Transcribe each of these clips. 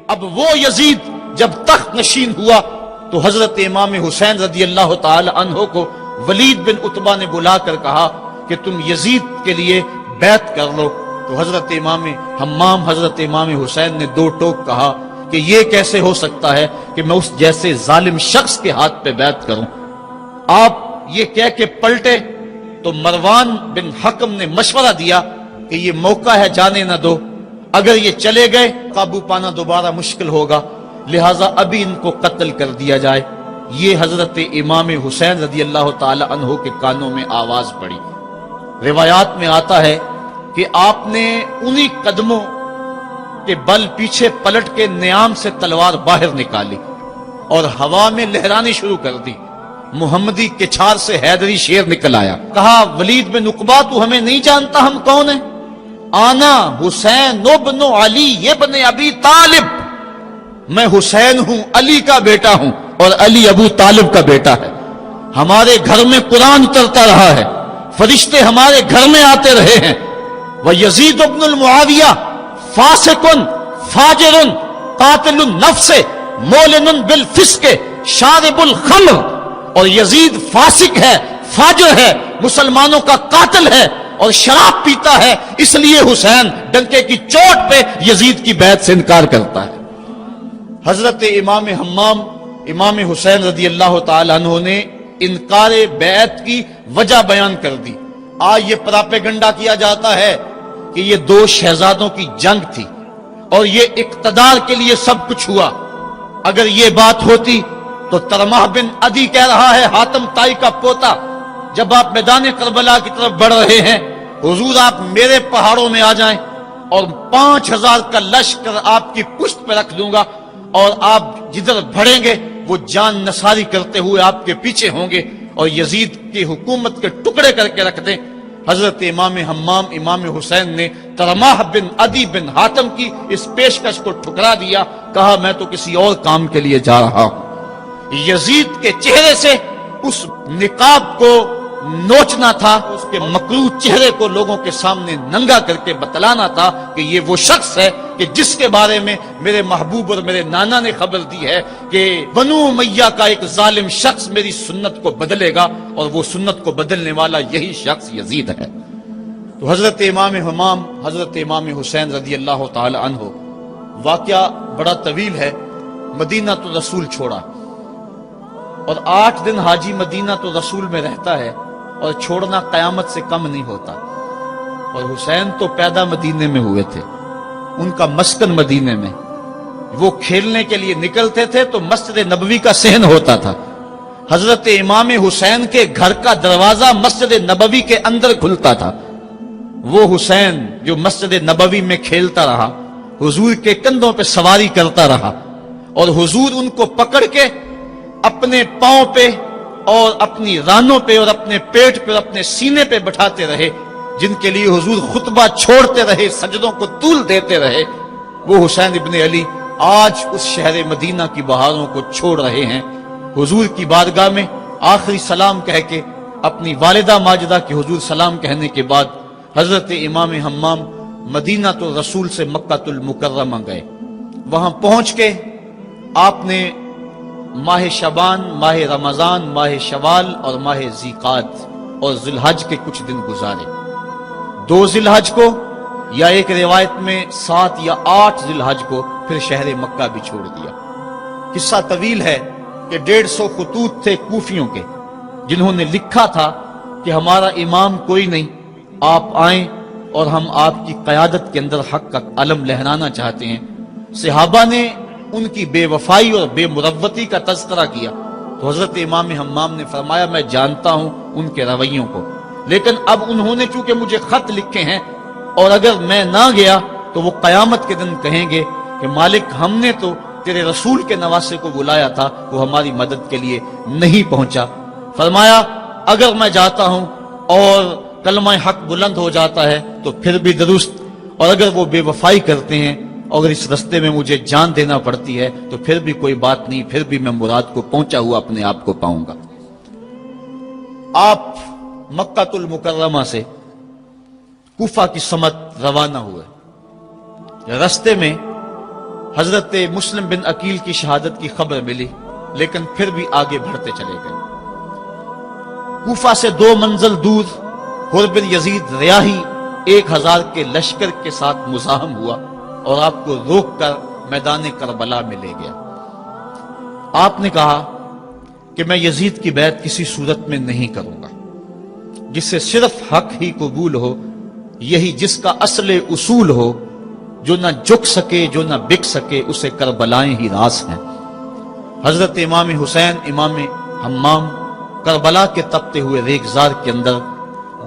اب وہ یزید جب تخت نشین ہوا تو حضرت امام حسین رضی اللہ تعالی عنہ کو ولید بن عتبہ نے بلا کر کہا کہ تم یزید کے لیے بیعت کر لو. تو حضرت امام حمام حضرت امام حسین نے دو ٹوک کہا کہ یہ کیسے ہو سکتا ہے کہ میں اس جیسے ظالم شخص کے ہاتھ پہ بیعت کروں. آپ یہ کہہ کے پلٹے تو مروان بن حکم نے مشورہ دیا کہ یہ موقع ہے جانے نہ دو، اگر یہ چلے گئے قابو پانا دوبارہ مشکل ہوگا، لہٰذا ابھی ان کو قتل کر دیا جائے. یہ حضرت امام حسین رضی اللہ تعالی عنہ کے کانوں میں آواز پڑی. روایات میں آتا ہے کہ آپ نے انہی قدموں کے بل پیچھے پلٹ کے نیام سے تلوار باہر نکالی اور ہوا میں لہرانی شروع کر دی. محمدی کے چھار سے حیدری شیر نکل آیا. کہا ولید بن عقبہ تو ہمیں نہیں جانتا ہم کون ہیں؟ آنا حسین ابن علی ابن ابی طالب، میں حسین ہوں، علی کا بیٹا ہوں، اور علی ابو طالب کا بیٹا ہے. ہمارے گھر میں قرآن اترتا رہا ہے، فرشتے ہمارے گھر میں آتے رہے ہیں. وَيَزِيدُ ابن المعاویہ فاسقن فاجرن قاتل النفس مولن بالفسق شارب الخمر، اور یزید فاسق ہے، فاجر ہے، مسلمانوں کا قاتل ہے اور شراب پیتا ہے، اس لیے حسین ڈنکے کی چوٹ پہ یزید کی بیعت سے انکار کرتا ہے. حضرت امام حمام امام حسین رضی اللہ تعالی عنہ نے انکار بیعت کی وجہ بیان کر دی. آج یہ پراپیگنڈا کیا جاتا ہے کہ یہ دو شہزادوں کی جنگ تھی اور یہ اقتدار کے لیے سب کچھ ہوا. اگر یہ بات ہوتی تو ترمح بن عدی کہہ رہا ہے، حاتم طائی کا پوتا، جب آپ میدان کربلا کی طرف بڑھ رہے ہیں، حضور آپ میرے پہاڑوں میں آ جائیں اور 5000 کا لشکر آپ کی پشت پہ رکھ دوں گا، اور آپ جدھر بڑھیں گے وہ جان نثاری کرتے ہوئے آپ کے پیچھے ہوں گے اور یزید کی حکومت کے ٹکڑے کر کے رکھ دیں. حضرت امام حمام امام حسین نے ترمح بن عدی بن حاتم کی اس پیشکش کو ٹھکرا دیا. کہا میں تو کسی اور کام کے لیے جا رہا ہوں. یزید کے چہرے سے اس نقاب کو نوچنا تھا، اس کے مکروہ چہرے کو لوگوں کے سامنے ننگا کر کے بتلانا تھا کہ یہ وہ شخص ہے کہ جس کے بارے میں میرے محبوب اور میرے نانا نے خبر دی ہے کہ بنو امیہ کا ایک ظالم شخص میری سنت کو بدلے گا، اور وہ سنت کو بدلنے والا یہی شخص یزید ہے. تو حضرت امام حمام حضرت امام حسین رضی اللہ تعالی عنہ، واقعہ بڑا طویل ہے. مدینہ تو رسول چھوڑا اور 8 دن حاجی مدینہ تو رسول میں رہتا ہے، اور چھوڑنا قیامت سے کم نہیں ہوتا. اور حسین تو پیدا مدینے میں ہوئے تھے، ان کا مسکن مدینے میں، وہ کھیلنے کے لیے نکلتے تھے تو مسجد نبوی کا صحن ہوتا تھا. حضرت امام حسین کے گھر کا دروازہ مسجد نبوی کے اندر کھلتا تھا. وہ حسین جو مسجد نبوی میں کھیلتا رہا، حضور کے کندھوں پہ سواری کرتا رہا، اور حضور ان کو پکڑ کے اپنے پاؤں پہ اور اپنی رانوں پہ اور اپنے پیٹ پہ اور اپنے سینے پہ بٹھاتے رہے، جن کے لیے حضور خطبہ چھوڑتے رہے، سجدوں کو طول دیتے رہے. وہ حسین ابن علی آج اس شہر مدینہ کی بہاروں کو چھوڑ رہے ہیں. حضور کی بارگاہ میں آخری سلام کہہ کے اپنی والدہ ماجدہ کی حضور سلام کہنے کے بعد حضرت امام حمام مدینہ تو رسول سے مکہ المکرمہ گئے. وہاں پہنچ کے آپ نے ماہ شعبان، ماہ رمضان، ماہ شوال اور ماہ ذیقعد اور ذی الحج کے کچھ دن گزارے. 2 ذی الحج کو، یا ایک روایت میں 7 یا 8 ذی الحج کو پھر شہر مکہ بھی چھوڑ دیا. قصہ طویل ہے کہ 150 خطوط تھے کوفیوں کے، جنہوں نے لکھا تھا کہ ہمارا امام کوئی نہیں، آپ آئیں اور ہم آپ کی قیادت کے اندر حق کا علم لہرانا چاہتے ہیں. صحابہ نے ان کی بے وفائی اور بے مروتی کا تذکرہ کیا تو حضرت امام حمام نے فرمایا میں جانتا ہوں ان کے رویوں کو، لیکن اب انہوں نے چونکہ مجھے خط لکھے ہیں اور اگر میں نہ گیا تو وہ قیامت کے دن کہیں گے کہ مالک ہم نے تو تیرے رسول کے نواسے کو بلایا تھا، وہ ہماری مدد کے لیے نہیں پہنچا. فرمایا اگر میں جاتا ہوں اور کلمہ حق بلند ہو جاتا ہے تو پھر بھی درست، اور اگر وہ بے وفائی کرتے ہیں اور اس رستے میں مجھے جان دینا پڑتی ہے تو پھر بھی کوئی بات نہیں، پھر بھی میں مراد کو پہنچا ہوا اپنے آپ کو پاؤں گا. آپ مکہ المکرمہ سے کوفہ کی سمت روانہ ہوئے. رستے میں حضرت مسلم بن عقیل کی شہادت کی خبر ملی، لیکن پھر بھی آگے بڑھتے چلے گئے۔ کوفہ سے 2 منزل دور حر بن یزید ریاحی 1000 کے لشکر کے ساتھ مزاحم ہوا اور آپ کو روک کر میدان کربلا میں لے گیا۔ آپ نے کہا کہ میں یزید کی بیعت کسی صورت میں نہیں کروں گا، جس سے صرف حق ہی قبول ہو، یہی جس کا اصل اصول ہو، جو نہ جھک سکے جو نہ بک سکے، اسے کربلائیں ہی راس ہیں۔ حضرت امام حسین امام حمام کربلا کے تپتے ہوئے ریگزار کے اندر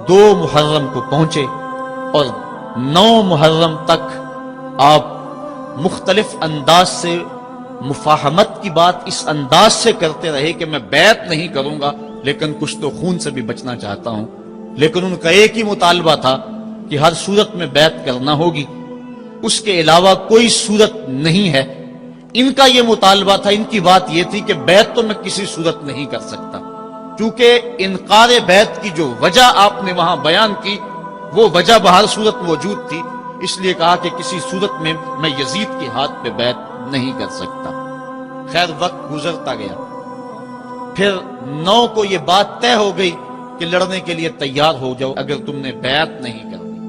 2 محرم کو پہنچے اور 9 محرم تک آپ مختلف انداز سے مفاہمت کی بات اس انداز سے کرتے رہے کہ میں بیعت نہیں کروں گا، لیکن کچھ تو خون سے بھی بچنا چاہتا ہوں۔ لیکن ان کا ایک ہی مطالبہ تھا کہ ہر صورت میں بیعت کرنا ہوگی، اس کے علاوہ کوئی صورت نہیں ہے۔ ان کا یہ مطالبہ تھا، ان کی بات یہ تھی کہ بیعت تو میں کسی صورت نہیں کر سکتا، چونکہ انکار بیعت کی جو وجہ آپ نے وہاں بیان کی وہ وجہ بہر صورت موجود تھی، اس لیے کہا کہ کسی صورت میں میں یزید کے ہاتھ پہ بیعت نہیں کر سکتا۔ خیر وقت گزرتا گیا، پھر 9 کو یہ بات طے ہو گئی کہ لڑنے کے لیے تیار ہو جاؤ اگر تم نے بیعت نہیں کرنی۔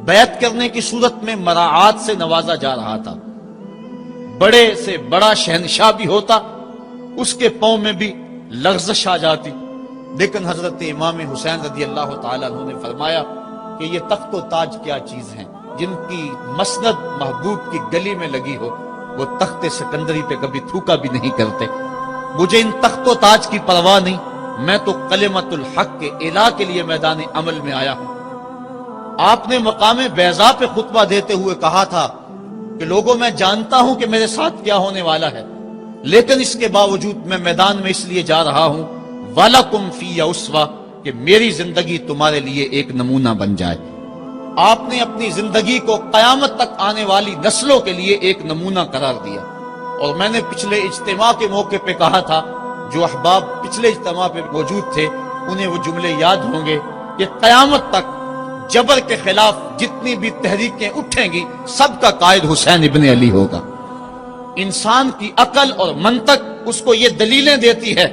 بیعت کرنے کی صورت میں مراعات سے نوازا جا رہا تھا، بڑے سے بڑا شہنشاہ بھی ہوتا اس کے پاؤں میں بھی لغزش آ جاتی، لیکن حضرت امام حسین رضی اللہ تعالیٰ عنہ نے فرمایا کہ یہ تخت و تاج کیا چیز ہیں، جن کی مسند محبوب کی گلی میں لگی ہو وہ تخت سکندری پہ کبھی تھوکا بھی نہیں کرتے۔ مجھے ان تخت و تاج کی پرواہ نہیں، میں تو کلمت الحق کے اعلیٰ کے لیے میدان عمل میں آیا ہوں۔ آپ نے مقام بیضا پہ خطبہ دیتے ہوئے کہا تھا کہ لوگوں میں جانتا ہوں کہ میرے ساتھ کیا ہونے والا ہے، لیکن اس کے باوجود میں میدان میں اس لیے جا رہا ہوں وَلَكُمْ فِيَّ أُسْوَةٌ کہ میری زندگی تمہارے لیے ایک نمونہ بن جائے۔ آپ نے اپنی زندگی کو قیامت تک آنے والی نسلوں کے لیے ایک نمونہ قرار دیا، اور میں نے پچھلے اجتماع کے موقع پہ کہا تھا، جو احباب پچھلے اجتماع پہ موجود تھے انہیں وہ جملے یاد ہوں گے کہ قیامت تک جبر کے خلاف جتنی بھی تحریکیں اٹھیں گی سب کا قائد حسین ابن علی ہوگا۔ انسان کی عقل اور منطق اس کو یہ دلیلیں دیتی ہے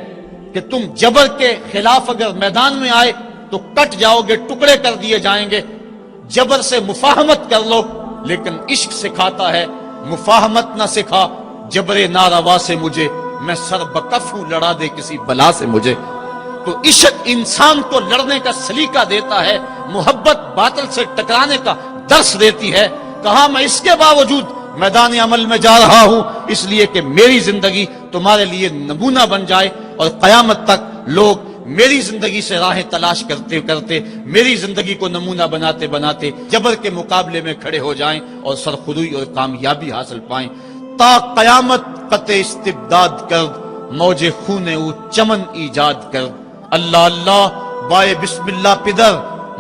کہ تم جبر کے خلاف اگر میدان میں آئے تو کٹ جاؤ گے، ٹکڑے کر دیے جائیں گے۔ جبر سے مفاہمت کر لو، لیکن عشق سکھاتا ہے مفاہمت نہ سکھا، جبر ناروا سے مجھے، میں سر بکف ہوں لڑا دے کسی بلا سے مجھے۔ تو عشق انسان کو لڑنے کا سلیقہ دیتا ہے، محبت باطل سے ٹکرانے کا درس دیتی ہے۔ کہا میں اس کے باوجود میدان عمل میں جا رہا ہوں اس لیے کہ میری زندگی تمہارے لیے نمونہ بن جائے، اور قیامت تک لوگ میری زندگی سے راہیں تلاش کرتے کرتے میری زندگی کو نمونہ بناتے بناتے جبر کے مقابلے میں کھڑے ہو جائیں اور سرخروئی اور کامیابی حاصل پائیں۔ تا قیامت قطع استبداد کر، موج خون او چمن ایجاد کر۔ اللہ اللہ بائے بسم اللہ پدر،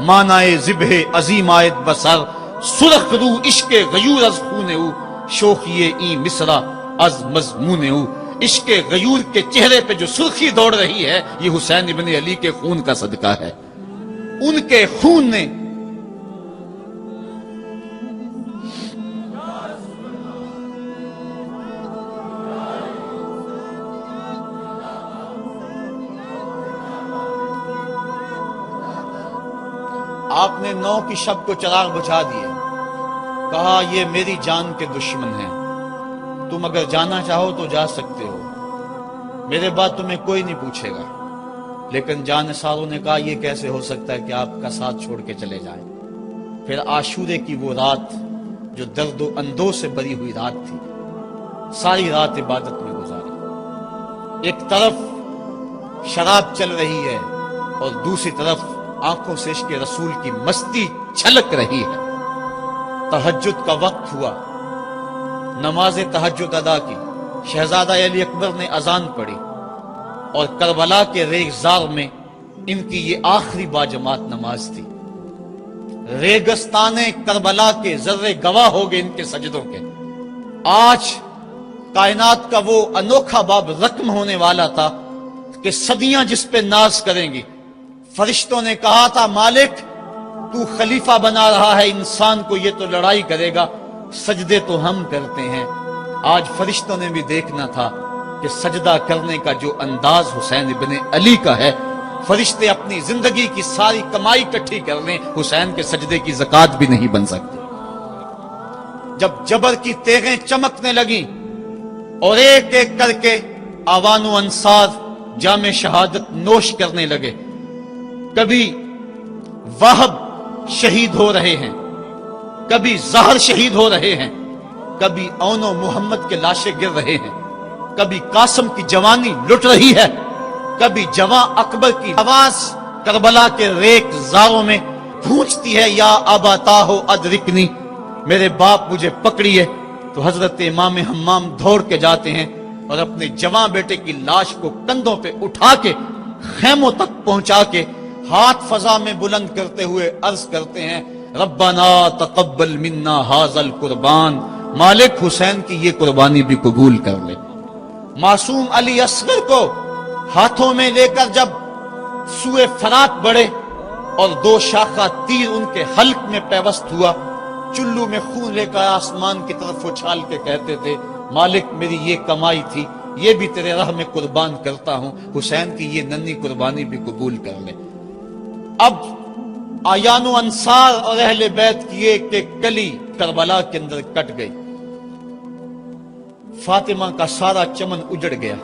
مانائے ذبح عظیم آیت بسر۔ سرخ رو عشق غیور از خون او، شوخی این مصرع از مضمون او۔ عشق غیور کے چہرے پہ جو سرخی دوڑ رہی ہے یہ حسین ابن علی کے خون کا صدقہ ہے۔ ان کے خون نے آپ نے 9 کی شب کو چراغ بجھا دیے، کہا یہ میری جان کے دشمن ہیں، تم اگر جانا چاہو تو جا سکتے ہو، میرے بعد تمہیں کوئی نہیں پوچھے گا۔ لیکن جانثاروں نے کہا یہ کیسے ہو سکتا ہے کہ آپ کا ساتھ چھوڑ کے چلے جائیں۔ پھر عاشورے کی وہ رات جو درد و اندوہ سے بری ہوئی رات تھی، ساری رات عبادت میں گزاری۔ ایک طرف شراب چل رہی ہے اور دوسری طرف آنکھوں سے عشق رسول کی مستی چھلک رہی ہے۔ تہجد کا وقت ہوا، نماز تہجد ادا کی، شہزادہ علی اکبر نے اذان پڑھی، اور کربلا کے ریگزار میں ان کی یہ آخری باجماعت نماز تھی۔ ریگستان کربلا کے ذرے گواہ ہو گئے ان کے سجدوں کے۔ آج کائنات کا وہ انوکھا باب رقم ہونے والا تھا کہ صدیاں جس پہ ناز کریں گی۔ فرشتوں نے کہا تھا مالک تو خلیفہ بنا رہا ہے انسان کو، یہ تو لڑائی کرے گا، سجدے تو ہم کرتے ہیں۔ آج فرشتوں نے بھی دیکھنا تھا کہ سجدہ کرنے کا جو انداز حسین ابن علی کا ہے، فرشتے اپنی زندگی کی ساری کمائی اکٹھی کر لیں، حسین کے سجدے کی زکوٰۃ بھی نہیں بن سکتی۔ جب جبر کی تیغیں چمکنے لگیں اور ایک ایک کر کے آوان و انصار جام شہادت نوش کرنے لگے، کبھی واہب شہید ہو رہے ہیں، کبھی زہر شہید ہو رہے ہیں، کبھی اون و محمد کے لاشیں گر رہے ہیں، کبھی قاسم کی جوانی لٹ رہی ہے، کبھی جواں اکبر کی آواز کربلا کے ریک زاروں میں گونجتی ہے، یا اباتا ہو ادرکنی، میرے باپ مجھے پکڑیے۔ تو حضرت امام حمام دوڑ کے جاتے ہیں اور اپنے جواں بیٹے کی لاش کو کندھوں پہ اٹھا کے خیموں تک پہنچا کے ہاتھ فضا میں بلند کرتے ہوئے عرض کرتے ہیں، ربنا تقبل منا ھذا القربان، مالک حسین کی یہ قربانی بھی قبول کر لے۔ معصوم علی اصغر کو ہاتھوں میں لے کر جب سوئے فرات بڑھے اور دو شاخہ تیر ان کے حلق میں پیوست ہوا، چلو میں خون لے کر آسمان کی طرف اچھال کے کہتے تھے، مالک میری یہ کمائی تھی، یہ بھی تیرے راہ میں قربان کرتا ہوں، حسین کی یہ ننھی قربانی بھی قبول کر لے۔ اب آیان و انصار اور اہل بیت کی ایک ایک کلی کربلا کے اندر کٹ گئی، فاطمہ کا سارا چمن اجڑ گیا،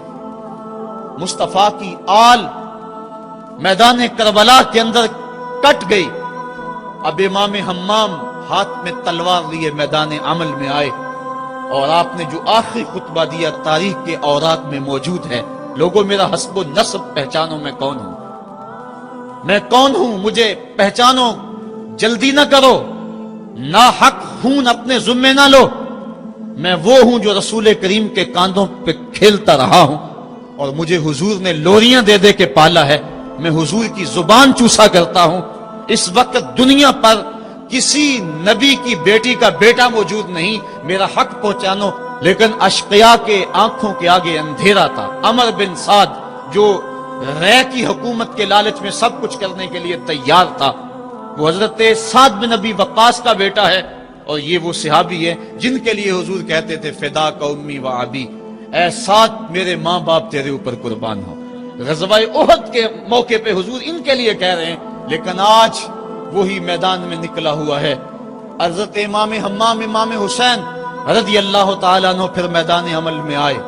مصطفیٰ کی آل میدان کربلا کے اندر کٹ گئی۔ اب امام حمام ہاتھ میں تلوار لیے میدان عمل میں آئے اور آپ نے جو آخری خطبہ دیا تاریخ کے اوراق میں موجود ہے، لوگوں میرا حسب و نسب پہچانو، میں کون ہوں، میں کون ہوں، مجھے پہچانو، جلدی نہ کرو، ناحق خون اپنے ذمے نہ لو، میں وہ ہوں جو رسول کریم کے کاندھوں پہ کھیلتا رہا ہوں اور مجھے حضور نے لوریاں دے دے کے پالا ہے، میں حضور کی زبان چوسا کرتا ہوں۔ اس وقت دنیا پر کسی نبی کی بیٹی کا بیٹا موجود نہیں، میرا حق پہنچانو۔ لیکن اشقیاء کے آنکھوں کے آگے اندھیرا تھا۔ عمر بن سعد جو رے کی حکومت کے لالچ میں سب کچھ کرنے کے لیے تیار تھا، وہ حضرت سعد بن ابی وقاص کا بیٹا ہے، اور یہ وہ صحابی ہے جن کے لیے حضور کہتے تھے فدا کا امی و ابی، اے سعد میرے ماں باپ تیرے اوپر قربان ہو۔ غزوہ احد کے موقع پہ حضور ان کے لیے کہہ رہے ہیں، لیکن آج وہی میدان میں نکلا ہوا ہے۔ حضرت امام حمام امام حسین رضی اللہ تعالیٰ عنہ پھر میدان عمل میں آئے،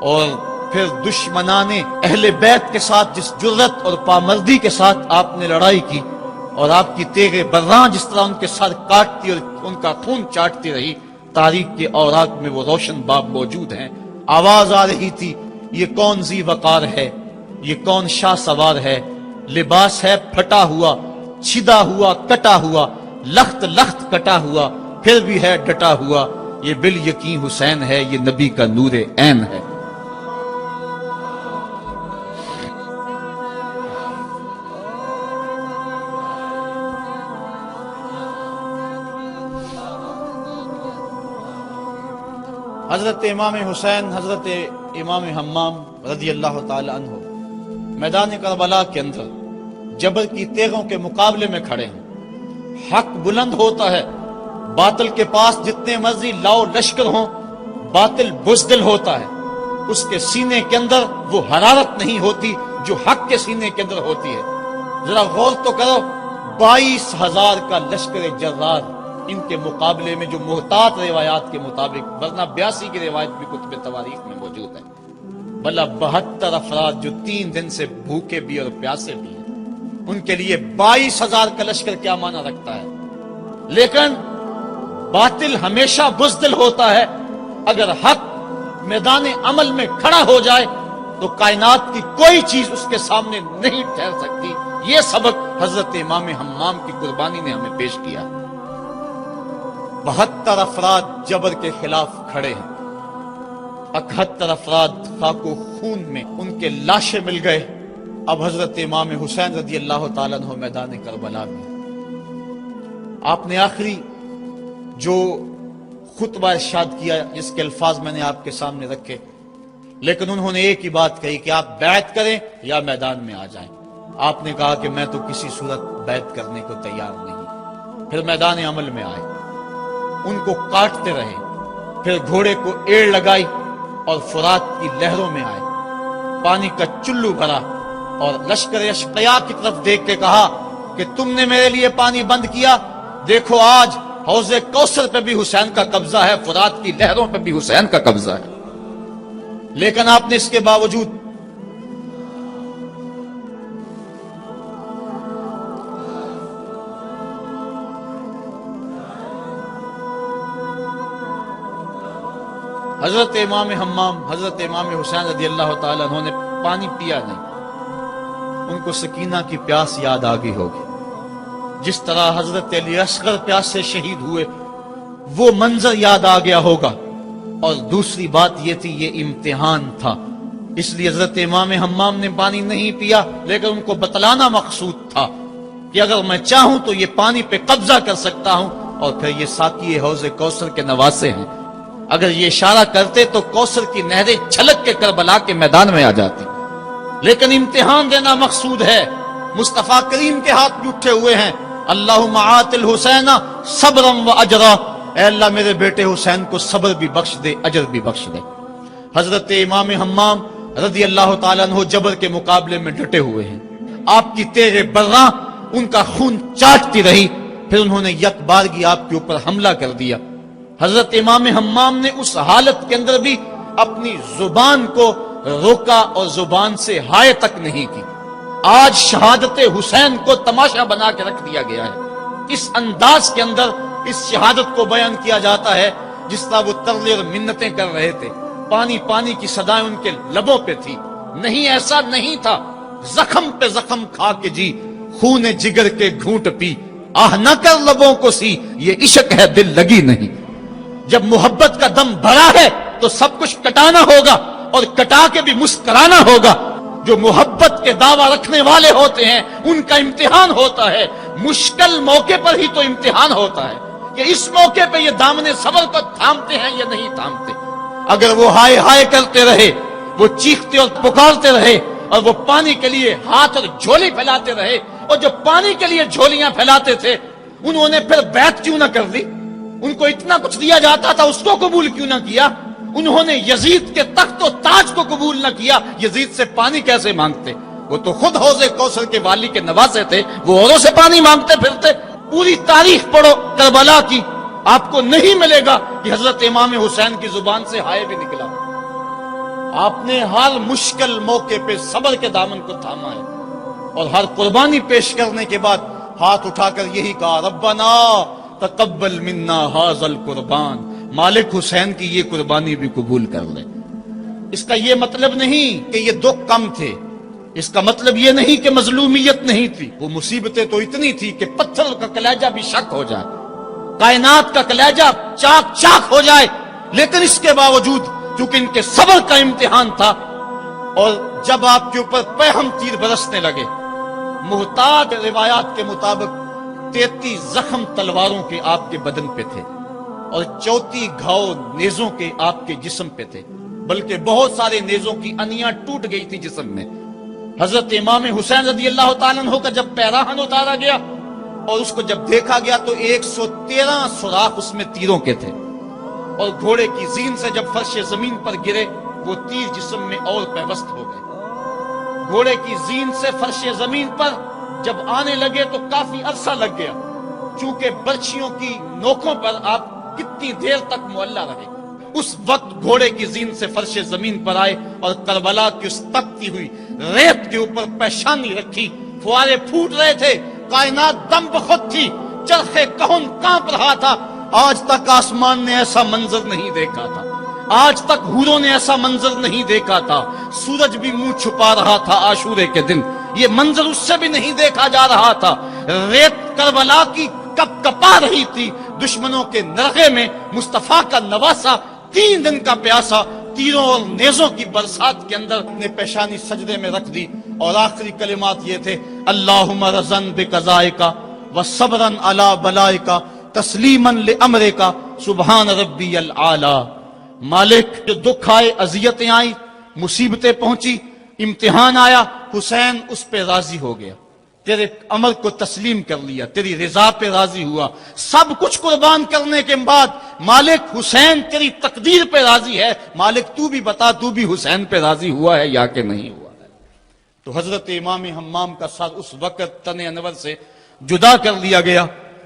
اور پھر دشمنان اہل بیت کے ساتھ جس جرت اور پامردی کے ساتھ آپ نے لڑائی کی، اور آپ کی تیغ براں جس طرح ان کے سر کاٹتی اور ان کا خون چاٹتی رہی، تاریخ کے اوراق میں وہ روشن باب موجود ہیں۔ آواز آ رہی تھی، یہ کون ذی وقار ہے، یہ کون شاہ سوار ہے، لباس ہے پھٹا ہوا، چھدا ہوا، کٹا ہوا، لخت لخت کٹا ہوا، پھر بھی ہے ڈٹا ہوا، یہ بال یقین حسین ہے، یہ نبی کا نور عین ہے۔ حضرت امام حسین حضرت امام حمام رضی اللہ تعالی عنہ میدان کربلا کے اندر جبر کی تیغوں کے مقابلے میں کھڑے ہیں۔ حق بلند ہوتا ہے، باطل کے پاس جتنے مرضی لاؤ لشکر ہوں، باطل بزدل ہوتا ہے، اس کے سینے کے اندر وہ حرارت نہیں ہوتی جو حق کے سینے کے اندر ہوتی ہے۔ ذرا غور تو کرو، 22,000 کا لشکر جرار ان کے مقابلے میں، جو محتاط روایات کے مطابق، ورنہ 82 کی روایت بھی کتب تواریخ میں موجود ہے، بلا 72 افراد جو 3 دن سے بھوکے بھی اور پیاسے بھی ہیں، ان کے لیے 22,000 کا لشکر کیا معنی رکھتا ہے۔ لیکن باطل ہمیشہ بزدل ہوتا ہے، اگر حق میدان عمل میں کھڑا ہو جائے تو کائنات کی کوئی چیز اس کے سامنے نہیں ٹھہر سکتی۔ یہ سبق حضرت امام حمام کی قربانی نے ہمیں پیش کیا۔ 72 افراد جبر کے خلاف کھڑے ہیں، 71 افراد خاک و خون میں ان کے لاشیں مل گئے۔ اب حضرت امام حسین رضی اللہ تعالیٰ عنہ میدان کربلا میں، آپ نے آخری جو خطبہ ارشاد کیا جس کے الفاظ میں نے آپ کے سامنے رکھے، لیکن انہوں نے ایک ہی بات کہی کہ آپ بیعت کریں یا میدان میں آ جائیں۔ آپ نے کہا کہ میں تو کسی صورت بیعت کرنے کو تیار نہیں۔ پھر میدان عمل میں آئے، ان کو کاٹتے رہے، پھر گھوڑے کو ایڑ لگائی اور فرات کی لہروں میں آئے، پانی کا چلو بھرا اور لشکر اشقیاء کی طرف دیکھ کے کہا کہ تم نے میرے لیے پانی بند کیا، دیکھو آج حوض کوثر پہ بھی حسین کا قبضہ ہے، فرات کی لہروں پہ بھی حسین کا قبضہ ہے۔ لیکن آپ نے اس کے باوجود حضرت امام حمام، حضرت امام حسین رضی اللہ تعالیٰ عنہ نے پانی پیا نہیں، ان کو سکینہ کی پیاس یاد آ گئی ہوگی۔ جس طرح حضرت علی اصغر پیاس سے شہید ہوئے وہ منظر یاد آ گیا ہوگا، اور دوسری بات یہ تھی یہ امتحان تھا، اس لیے حضرت امام حمام نے پانی نہیں پیا، لیکن ان کو بتلانا مقصود تھا کہ اگر میں چاہوں تو یہ پانی پہ قبضہ کر سکتا ہوں، اور پھر یہ ساقی حوض کوثر کے نواسے ہیں، اگر یہ اشارہ کرتے تو کوثر کی نہریں چھلک کے کربلا کے میدان میں آ جاتی، لیکن امتحان دینا مقصود ہے۔ مصطفیٰ کریم کے ہاتھ بھی اٹھے ہوئے ہیں، اللہم آت الحسین صبرا و اجرا، اے اللہ میرے بیٹے حسین کو صبر بھی بخش دے، اجر بھی بخش دے۔ حضرت امام حمام رضی اللہ تعالیٰ عنہ جبر کے مقابلے میں ڈٹے ہوئے ہیں، آپ کی تیغ برّاں ان کا خون چاٹتی رہی، پھر انہوں نے یک بارگی آپ کے اوپر حملہ کر دیا۔ حضرت امام حمام نے اس حالت کے اندر بھی اپنی زبان کو روکا اور زبان سے ہائے تک نہیں کی۔ آج شہادت حسین کو تماشا بنا کے رکھ دیا گیا ہے، اس انداز کے اندر اس شہادت کو بیان کیا جاتا ہے جس طرح وہ ترلے اور منتیں کر رہے تھے، پانی پانی کی صدائیں ان کے لبوں پہ تھی۔ نہیں، ایسا نہیں تھا، زخم پہ زخم کھا کے جی، خون جگر کے گھونٹ پی، آہ نہ کر لبوں کو سی، یہ عشق ہے دل لگی نہیں۔ جب محبت کا دم بھرا ہے تو سب کچھ کٹانا ہوگا اور کٹا کے بھی مسکرانا ہوگا۔ جو محبت کے دعویٰ رکھنے والے ہوتے ہیں ان کا امتحان ہوتا ہے، مشکل موقع پر ہی تو امتحان ہوتا ہے کہ اس موقع پہ یہ دامن صبر کو تھامتے ہیں یا نہیں تھامتے۔ اگر وہ ہائے ہائے کرتے رہے، وہ چیختے اور پکارتے رہے، اور وہ پانی کے لیے ہاتھ اور جھولی پھیلاتے رہے، اور جو پانی کے لیے جھولیاں پھیلاتے تھے انہوں نے پھر بیعت کیوں نہ کر لی؟ ان کو اتنا کچھ دیا جاتا تھا، اس کو قبول کیوں نہ کیا؟ انہوں نے یزید کے تخت و تاج کو قبول نہ کیا، یزید سے پانی کیسے مانگتے؟ وہ تو خود حوض کوثر کے والی کے نواسے تھے، وہ اوروں سے پانی مانگتے پھرتے۔ پوری تاریخ پڑھو کربلا کی، آپ کو نہیں ملے گا کہ حضرت امام حسین کی زبان سے ہائے بھی نکلا۔ آپ نے ہر مشکل موقع پہ صبر کے دامن کو تھاما ہے، اور ہر قربانی پیش کرنے کے بعد ہاتھ اٹھا کر یہی کہا، ربنا تقبل منا ھذا القربان، مالک حسین کی یہ قربانی بھی قبول کر لے۔ اس کا یہ مطلب نہیں کہ یہ دکھ کم تھے، اس کا مطلب یہ نہیں کہ مظلومیت نہیں تھی، وہ مصیبتیں تو اتنی تھی کہ پتھر کا کلیجہ بھی شک ہو جائے، کائنات کا کلیجہ چاک چاک ہو جائے، لیکن اس کے باوجود چونکہ ان کے صبر کا امتحان تھا، اور جب آپ کے اوپر پہم تیر برسنے لگے، محتاط روایات کے مطابق 33 زخم تلواروں کے آپ کے بدن پہ تھے، اور 34 گھاؤ نیزوں کے آپ کے جسم پہ تھے، بلکہ بہت سارے نیزوں کی انیاں ٹوٹ گئی تھی جسم میں۔ حضرت امام حسین رضی اللہ تعالیٰ عنہ کا جب پیراہن اتارا گیا اور اس کو جب دیکھا گیا تو 113 سوراخ اس میں تیروں کے تھے، اور گھوڑے کی زین سے جب فرش زمین پر گرے وہ تیر جسم میں اور پیوست ہو گئے۔ گھوڑے کی زین سے فرش زمین پر جب آنے لگے تو کافی عرصہ لگ گیا، چونکہ برچھیوں کی نوکوں پر آپ کتنی دیر تک معلّہ رہے۔ اس وقت گھوڑے کی زین سے فرش زمین پر آئے اور کربلا کی اس تپتی ہوئی ریت کے اوپر پیشانی رکھی، فوارے پھوٹ رہے تھے، کائنات دم بخود تھی، چرخ کہن کانپ رہا تھا۔ آج تک آسمان نے ایسا منظر نہیں دیکھا تھا، آج تک حوروں نے ایسا منظر نہیں دیکھا تھا، سورج بھی منہ چھپا رہا تھا عاشورے کے دن، یہ منظر اس سے بھی نہیں دیکھا جا رہا تھا۔ ریت کربلا کی کپ کپا رہی تھی، دشمنوں کے نرغے میں مصطفیٰ کا نواسا 3 دن کا پیاسا تیروں اور نیزوں کی برسات کے اندر اپنے پیشانی سجدے میں رکھ دی، اور آخری کلمات یہ تھے، اللہم رضن بقضائک وصبرا علی بلائک تسلیما لامرک سبحان ربی العالی۔ مالک، جو دکھ آئے، اذیتیں آئیں، مصیبتیں پہنچی، امتحان آیا، حسین اس پہ راضی ہو گیا، تیرے امر کو تسلیم کر لیا، تیری رضا پہ راضی ہوا، سب کچھ قربان کرنے کے بعد مالک حسین تیری تقدیر پہ راضی ہے، مالک تو بھی بتا تو بھی حسین پہ راضی ہوا ہے یا کہ نہیں ہوا ہے؟ تو حضرت امام حمام کا سر اس وقت تن انور سے جدا کر لیا گیا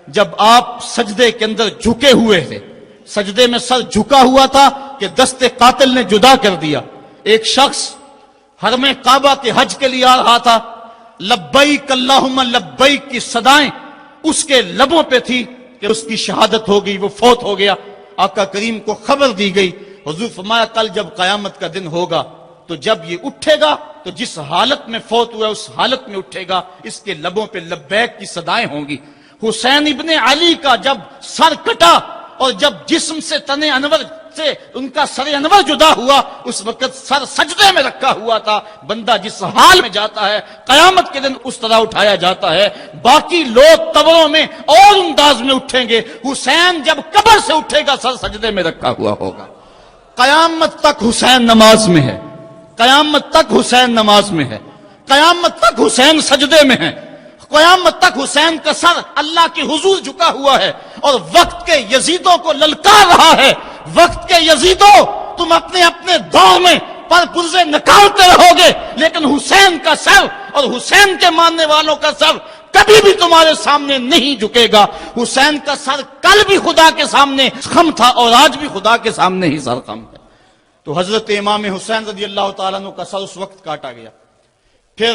جب آپ سجدے کے اندر جھکے ہوئے تھے، سجدے میں سر جھکا ہوا تھا کہ دست قاتل نے جدا کر دیا۔ ایک شخص حرم کعبہ کے حج کے لیے آ رہا تھا، لبیک اللہم لبیک کی صدائیں اس کے لبوں پہ تھی کہ اس کی شہادت ہو گئی، وہ فوت ہو گیا۔ آقا کریم کو خبر دی گئی، حضور فرمایا کل جب قیامت کا دن ہوگا تو جب یہ اٹھے گا تو جس حالت میں فوت ہوا اس حالت میں اٹھے گا، اس کے لبوں پہ لبیک کی صدائیں ہوں گی۔ حسین ابن علی کا جب سر کٹا اور جب جسم سے تن انور سے ان کا سر انور جدا ہوا، اس وقت سر سجدے میں رکھا ہوا تھا۔ بندہ جس حال میں جاتا ہے قیامت کے دن اس طرح اٹھایا جاتا ہے۔ باقی لوگ قبروں میں اور انداز میں اٹھیں گے، حسین جب قبر سے اٹھے گا سر سجدے میں رکھا ہوا ہوگا۔ قیامت تک حسین نماز میں ہے، قیامت تک حسین نماز میں ہے، قیامت تک حسین سجدے میں ہے، قیامت تک حسین کا سر اللہ کے حضور جھکا ہوا ہے اور وقت کے یزیدوں کو للکار رہا ہے۔ وقت کے یزیدوں، تم اپنے اپنے دور میں پر پرزے نکالتے رہو گے، لیکن حسین کا سر اور حسین کے ماننے والوں کا سر کبھی بھی تمہارے سامنے نہیں جھکے گا۔ حسین کا سر کل بھی خدا کے سامنے خم تھا اور آج بھی خدا کے سامنے ہی سر خم ہے۔ تو حضرت امام حسین رضی اللہ تعالیٰ عنہ کا سر اس وقت کاٹا گیا۔ پھر